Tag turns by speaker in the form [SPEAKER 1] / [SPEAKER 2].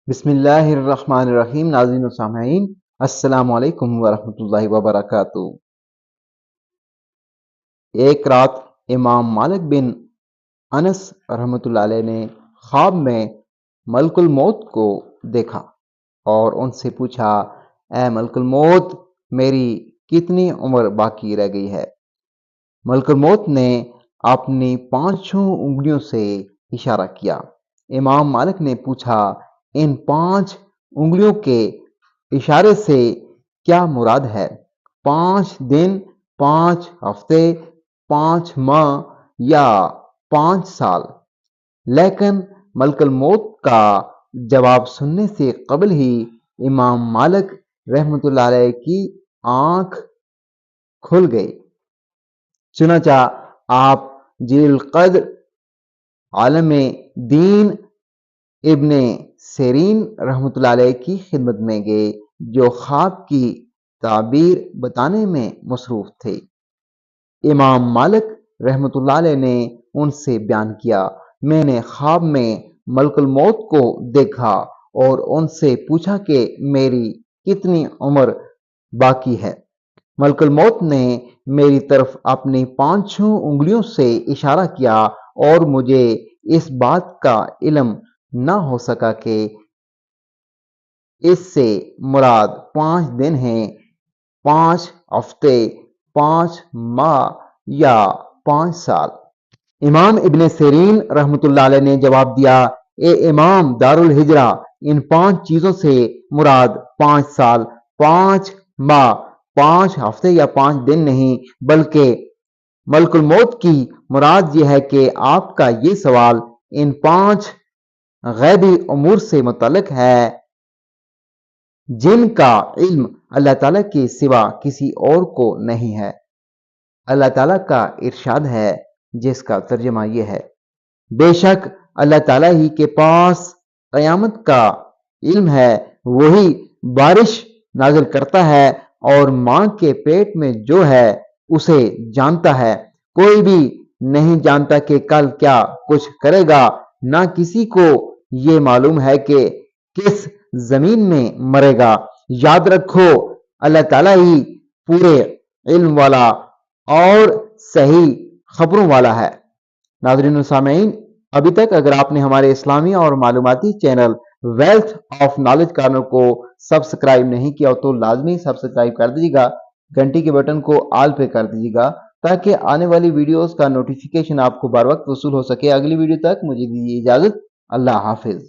[SPEAKER 1] بسم اللہ الرحمن الرحیم۔ ناظرین و سامعین، السلام علیکم ورحمۃ اللہ وبرکاتہ۔ ایک رات امام مالک بن انس رحمۃ اللہ علیہ نے خواب میں ملک الموت کو دیکھا اور ان سے پوچھا، اے ملک الموت، میری کتنی عمر باقی رہ گئی ہے؟ ملک الموت نے اپنی 5 انگلیوں سے اشارہ کیا۔ امام مالک نے پوچھا، ان 5 انگلیوں کے اشارے سے کیا مراد ہے؟ 5 دن، 5 ہفتے، 5 ماہ یا 5 سال؟ لیکن ملک الموت کا جواب سننے سے قبل ہی امام مالک رحمۃ اللہ علیہ کی آنکھ کھل گئی۔ چنانچہ آپ جلیل القدر عالم دین ابن سیرین رحمۃ اللہ علیہ کی خدمت میں گئے، جو خواب کی تعبیر بتانے میں مصروف تھے۔ امام مالک رحمۃ اللہ علیہ نے ان سے بیان کیا، میں نے خواب میں ملک الموت کو دیکھا اور ان سے پوچھا کہ میری کتنی عمر باقی ہے۔ ملک الموت نے میری طرف اپنی 5 انگلیوں سے اشارہ کیا اور مجھے اس بات کا علم نہ ہو سکا کہ اس سے مراد 5 دن ہیں، 5 ہفتے، 5 ماہ یا 5 سال۔ امام ابن سیرین رحمۃ اللہ علیہ نے جواب دیا، اے امام دار الہجرہ، ان 5 چیزوں سے مراد 5 سال، 5 ماہ، 5 ہفتے یا 5 دن نہیں، بلکہ ملک الموت کی مراد یہ ہے کہ آپ کا یہ سوال ان 5 غیبی امور سے متعلق ہے جن کا علم اللہ تعالیٰ کے سوا کسی اور کو نہیں ہے۔ اللہ تعالیٰ کا ارشاد ہے، جس کا ترجمہ یہ ہے، بے شک اللہ تعالیٰ ہی کے پاس قیامت کا علم ہے، وہی بارش نازل کرتا ہے اور ماں کے پیٹ میں جو ہے اسے جانتا ہے۔ کوئی بھی نہیں جانتا کہ کل کیا کچھ کرے گا، نہ کسی کو یہ معلوم ہے کہ کس زمین میں مرے گا۔ یاد رکھو، اللہ تعالیٰ ہی پورے علم والا اور صحیح خبروں والا ہے۔ ناظرین و سامعین، ابھی تک اگر آپ نے ہمارے اسلامی اور معلوماتی channel wealth of knowledge corner کو سبسکرائب نہیں کیا تو لازمی سبسکرائب کر دیجیے گا، گھنٹی کے بٹن کو آل پہ کر دیجیے گا تاکہ آنے والی ویڈیوز کا نوٹیفیکیشن آپ کو بر وقت وصول ہو سکے۔ اگلی ویڈیو تک مجھے دیجیے اجازت، اللہ حافظ۔